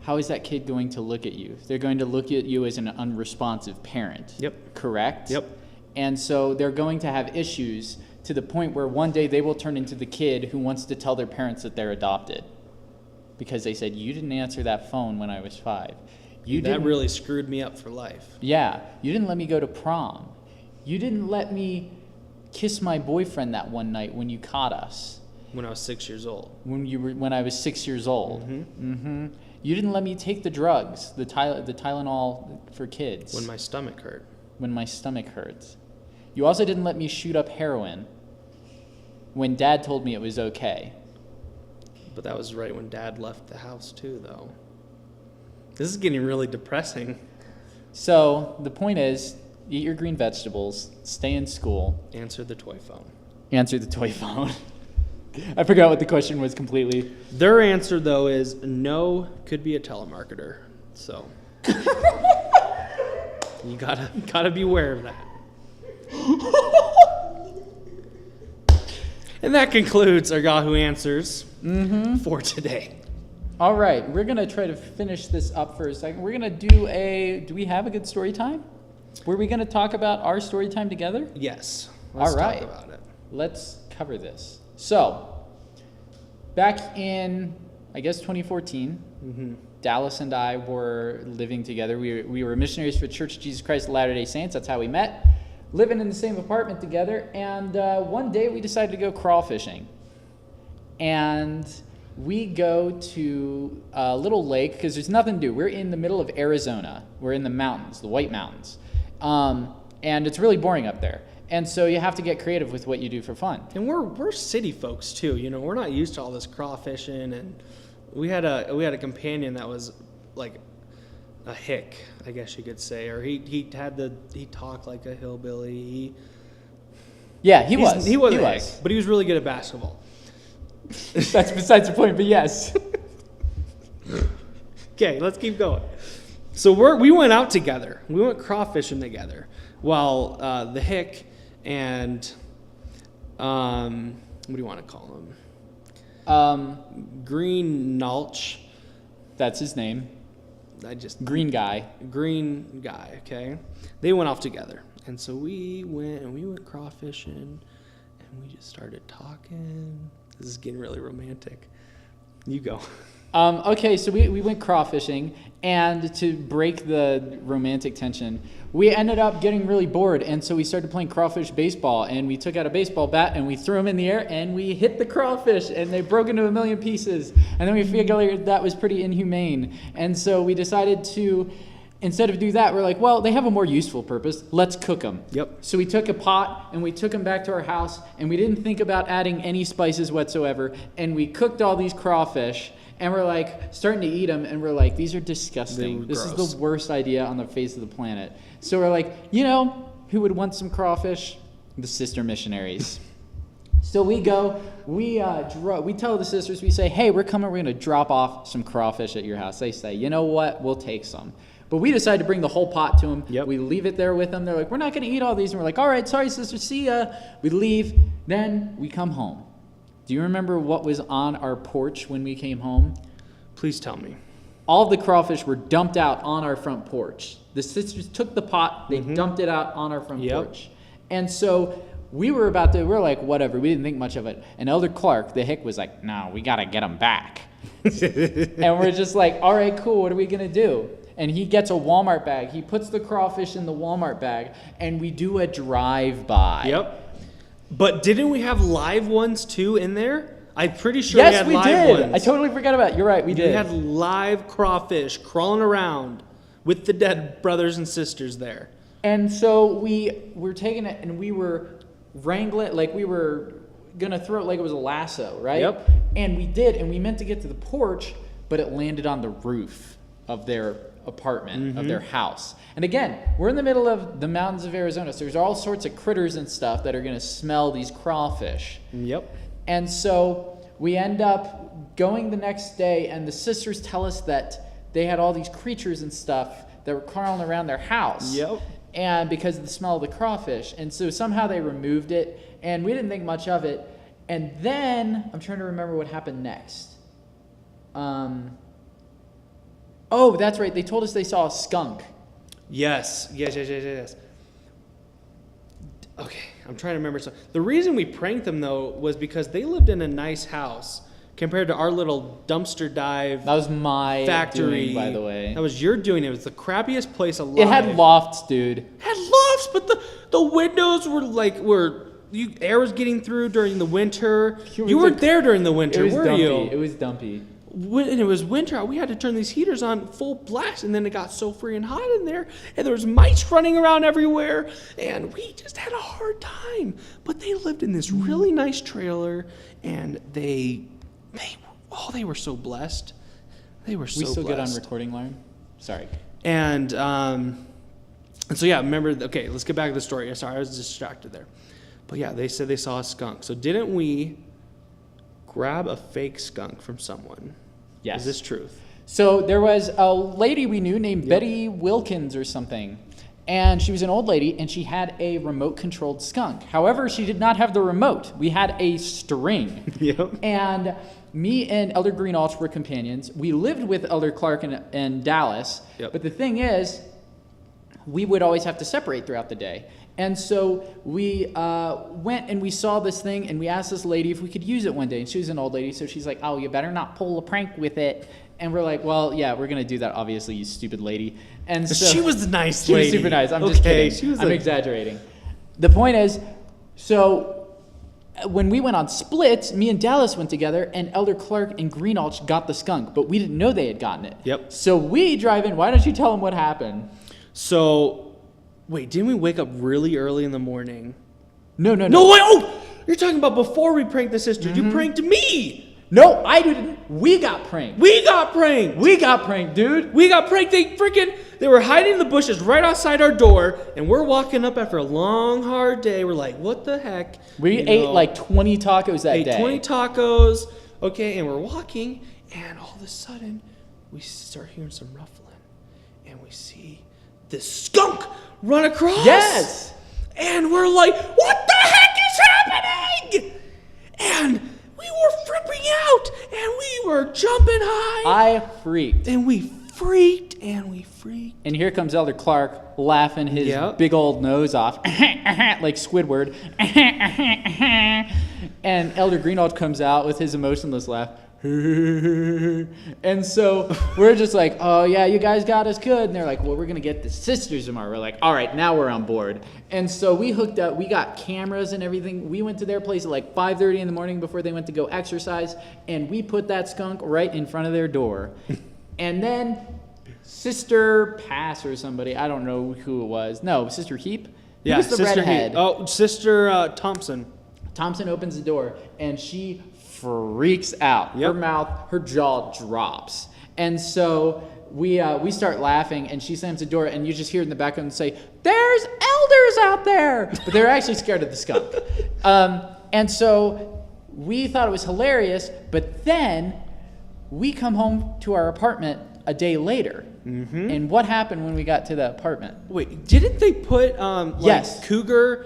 how is that kid going to look at you? They're going to look at you as an unresponsive parent. Yep. Correct? Yep. And so they're going to have issues to the point where one day they will turn into the kid who wants to tell their parents that they're adopted. Because they said, you didn't answer that phone when I was 5. That really screwed me up for life. Yeah. You didn't let me go to prom. You didn't let me kiss my boyfriend that one night when you caught us. When I was 6 years old. When I was 6 years old. Mm-hmm. Mm-hmm. You didn't let me take the drugs, the Tylenol for kids. When my stomach hurt. When my stomach hurts. You also didn't let me shoot up heroin when Dad told me it was okay. But that was right when Dad left the house too, though. This is getting really depressing. So the point is, eat your green vegetables, stay in school. Answer the toy phone. Answer the toy phone. I forgot what the question was completely. Their answer, though, is no, could be a telemarketer. So you gotta be aware of that. And that concludes our Yahoo Answers for today. All right, we're going to try to finish this up for a second. We're going to do we have a good story time? Were we going to talk about our story time together? Yes. All right. Talk about it. Let's cover this. So, back in, I guess, 2014, Dallas and I were living together. We were missionaries for Church of Jesus Christ of Latter-day Saints. That's how we met. Living in the same apartment together. And one day we decided to go crawfishing. And we go to a little lake because there's nothing to do. We're in the middle of Arizona. We're in the mountains, the White Mountains. And it's really boring up there. And so you have to get creative with what you do for fun. And we're city folks too. We're not used to all this crawfishing. And we had a companion that was like a hick, I guess you could say, or he talked like a hillbilly. He was a hick, but he was really good at basketball. That's besides the point, but yes. Okay, let's keep going. So we went out together. We went crawfishing together. While the hick and what do you want to call him? Green Nulch. That's his name. Green guy. Green guy. Okay, they went off together, and so we went crawfishing, and we just started talking. This is getting really romantic. You go. Okay, so we went crawfishing, and to break the romantic tension, we ended up getting really bored, and so we started playing crawfish baseball, and we took out a baseball bat, and we threw them in the air, and we hit the crawfish, and they broke into a million pieces, and then we figured that was pretty inhumane, and so we decided to, instead of do that, we're like, well, they have a more useful purpose. Let's cook them. Yep. So we took a pot and we took them back to our house and we didn't think about adding any spices whatsoever. And we cooked all these crawfish and we're like starting to eat them and we're like, these are disgusting. This is the worst idea on the face of the planet. So we're like, who would want some crawfish? The sister missionaries. So we go, we tell the sisters, we say, hey, we're coming, we're going to drop off some crawfish at your house. They say, you know what, we'll take some. But we decide to bring the whole pot to them. Yep. We leave it there with them. They're like, we're not going to eat all these. And we're like, all right, sorry, sister, see ya. We leave. Then we come home. Do you remember what was on our porch when we came home? Please tell me. all of the crawfish were dumped out on our front porch. The sisters took the pot, they dumped it out on our front porch. And so we were like, whatever, we didn't think much of it. And Elder Clark, the hick, was like, no, we got to get them back. And we're just like, all right, cool, what are we going to do? And he gets a Walmart bag. He puts the crawfish in the Walmart bag, and we do a drive-by. Yep. But didn't we have live ones, too, in there? I'm pretty sure we had live ones. Ones. I totally forgot about it. You're right, we did. We had live crawfish crawling around with the dead brothers and sisters there. And so we were taking it, and we were wrangling, like we were going to throw it like it was a lasso, right? Yep. And we did, and we meant to get to the porch, but it landed on the roof of their apartment, of their house. And again, we're in the middle of the mountains of Arizona, so there's all sorts of critters and stuff that are going to smell these crawfish. Yep. And so we end up going the next day, and the sisters tell us that they had all these creatures and stuff that were crawling around their house. Yep. And because of the smell of the crawfish. And so somehow they removed it, and we didn't think much of it. And then, I'm trying to remember what happened next. Oh, that's right. They told us they saw a skunk. Yes. Okay, I'm trying to remember. So the reason we pranked them, though, was because they lived in a nice house compared to our little dumpster dive. That was my factory, doing, by the way. That was your doing. It was the crappiest place alive. It had lofts, dude. It had lofts, but the windows were air was getting through during the winter. You weren't there during the winter, were you? It was dumpy. And it was winter, we had to turn these heaters on full blast, and then it got so freaking hot in there, and there was mice running around everywhere, and we just had a hard time. But they lived in this really nice trailer, and they were so blessed. They were so blessed. We still good on recording, Lauren? Sorry. And so yeah, remember, okay, let's get back to the story. Sorry, I was distracted there. But yeah, they said they saw a skunk. So didn't we grab a fake skunk from someone? Yes. Is this truth? So there was a lady we knew named Betty Wilkins or something. And she was an old lady, and she had a remote-controlled skunk. However, she did not have the remote. We had a string. Yep. And me and Elder Greenalch were companions. We lived with Elder Clark in Dallas. Yep. But the thing is, we would always have to separate throughout the day. And so we went and we saw this thing, and we asked this lady if we could use it one day. And she was an old lady, so she's like, oh, you better not pull a prank with it. And we're like, well, yeah, we're going to do that, obviously, you stupid lady. And so she was the nice lady. lady. She was super nice. I'm just kidding. I'm exaggerating. The point is, so when we went on splits, me and Dallas went together, and Elder Clark and Greenalch got the skunk, but we didn't know they had gotten it. Yep. So we drive in. Why don't you tell them what happened? So, wait, didn't we wake up really early in the morning? No. No, wait, oh! You're talking about before we pranked the sister. You pranked me! No, I didn't. We got pranked. We got pranked! We got pranked, dude. We got pranked. They were hiding in the bushes right outside our door, and we're walking up after a long, hard day. We're like, what the heck? We ate like 20 tacos that day. 20 tacos, okay, and we're walking, and all of a sudden, we start hearing some ruffling, and we see this skunk run across. Yes! And we're like, what the heck is happening? And we were flipping out, and we were jumping high. I freaked. And we freaked, and we freaked. And here comes Elder Clark laughing his big old nose off, like Squidward. And Elder Greenalch comes out with his emotionless laugh. And so we're just like, oh yeah, you guys got us good. And they're like, well, we're gonna get the sisters tomorrow. We're like, all right, now we're on board. And so we hooked up, we got cameras and everything. We went to their place at like 5:30 in the morning before they went to go exercise, and we put that skunk right in front of their door. And then Sister Pass or somebody, I don't know who it was. No, Sister Heap. Yeah, Who's the Sister redhead? Heap. Oh, Sister Thompson. Thompson opens the door, and she freaks out. Yep. Her jaw drops. And so we start laughing, and she slams the door, and you just hear in the background say, there's elders out there! But they're actually scared of the skunk. And so we thought it was hilarious, but then we come home to our apartment a day later. Mm-hmm. And what happened when we got to the apartment? Wait, didn't they put yes. cougar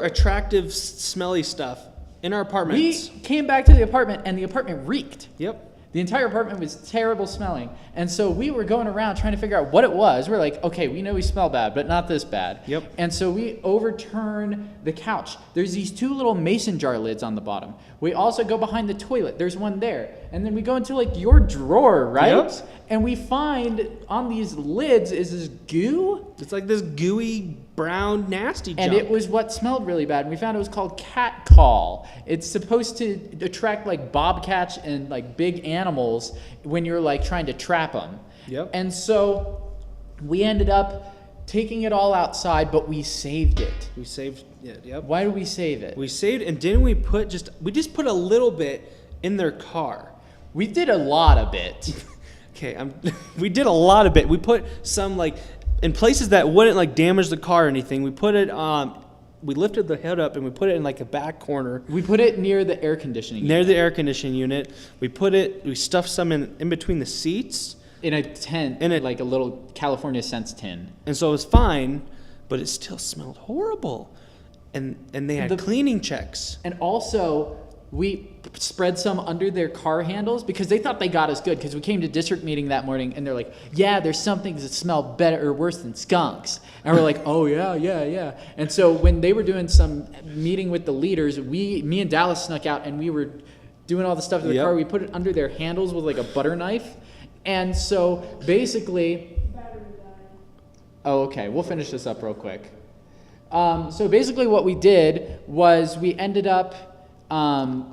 attractive smelly stuff in our apartments? We came back to the apartment, and the apartment reeked. Yep. The entire apartment was terrible smelling. And so we were going around trying to figure out what it was. We're like, okay, we know we smell bad, but not this bad. Yep. And so we overturn the couch. There's these 2 little mason jar lids on the bottom. We also go behind the toilet. There's one there. And then we go into like your drawer, right? Yep. And we find on these lids is this goo. It's like this gooey, brown, nasty And junk. it was what smelled really bad. And we found it was called cat call. It's supposed to attract like bobcats and like big animals when you're like trying to trap them. Yep. And so we ended up taking it all outside, but we saved it. We saved it. Yep. Why did we save it? We saved, and didn't we just put a little bit in their car? We did a lot of it. Okay, we did a lot of it. We put some like in places that wouldn't like damage the car or anything. We put it we lifted the hood up and we put it in like a back corner We put it near the air conditioning near the air conditioning unit. We stuffed some in between the seats, in a tent, like a little California Scents tin. and so it was fine, but it still smelled horrible. And they had cleaning checks. And also, we spread some under their car handles because they thought they got us good because we came to district meeting that morning and they're like, yeah, there's some things that smell better or worse than skunks. And we're like, oh, yeah. And so when they were doing some meeting with the leaders, me and Dallas snuck out and we were doing all the stuff to the car. We put it under their handles with like a butter knife. And so basically, Battery died. oh, okay, we'll finish this up real quick. So basically what we did was we ended up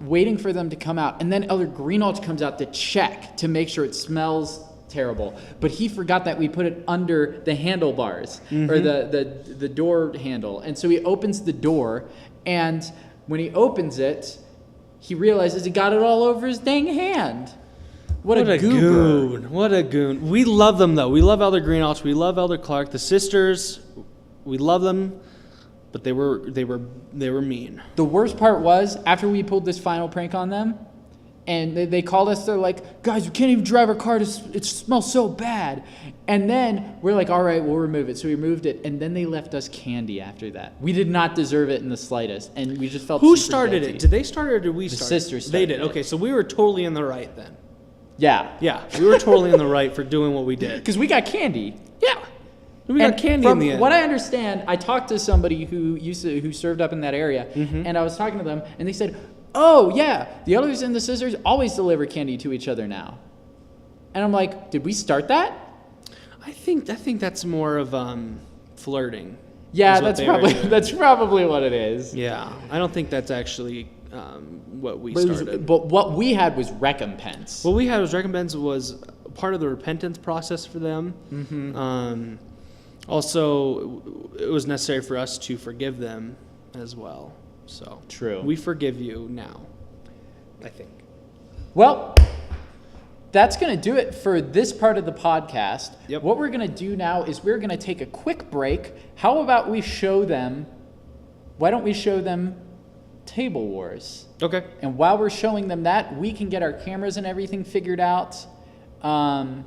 waiting for them to come out. And then Elder Greenwald comes out to check to make sure it smells terrible. But he forgot that we put it under the handlebars or the door handle. And so he opens the door. And when he opens it, he realizes he got it all over his dang hand. What a goober. goon. What a goon. We love them, though. We love Elder Greenwald. We love Elder Clark. The sisters, we love them. But they were mean. The worst part was after we pulled this final prank on them, and they called us. They're like, "Guys, we can't even drive our car. It smells so bad." And then we're like, "All right, we'll remove it." So we removed it, and then they left us candy after that. We did not deserve it in the slightest, and we just felt. Who super started guilty. it? Did they start it or did we start it? The sisters started They did. it. Okay, so we were totally in the right then. Yeah, Yeah, we were totally in the right for doing what we did. because we got candy. Yeah. We got candy in from the end. what I understand, I talked to somebody who served up in that area, and I was talking to them, and they said, "Oh yeah, the elders and the sisters always deliver candy to each other now." And I'm like, "Did we start that?" I think that's more of flirting. Yeah, is what that's they were probably doing. that's probably what it is. Yeah, I don't think that's actually what we But, started. but what we had was recompense. What we had was recompense was part of the repentance process for them. Also, it was necessary for us to forgive them as well. So True. we forgive you now, I think. Well, that's going to do it for this part of the podcast. Yep. What we're going to do now is we're going to take a quick break. How about we show them, why don't we show them Table Wars? Okay. And while we're showing them that, we can get our cameras and everything figured out. Yeah,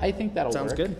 I think that'll work. Sounds good.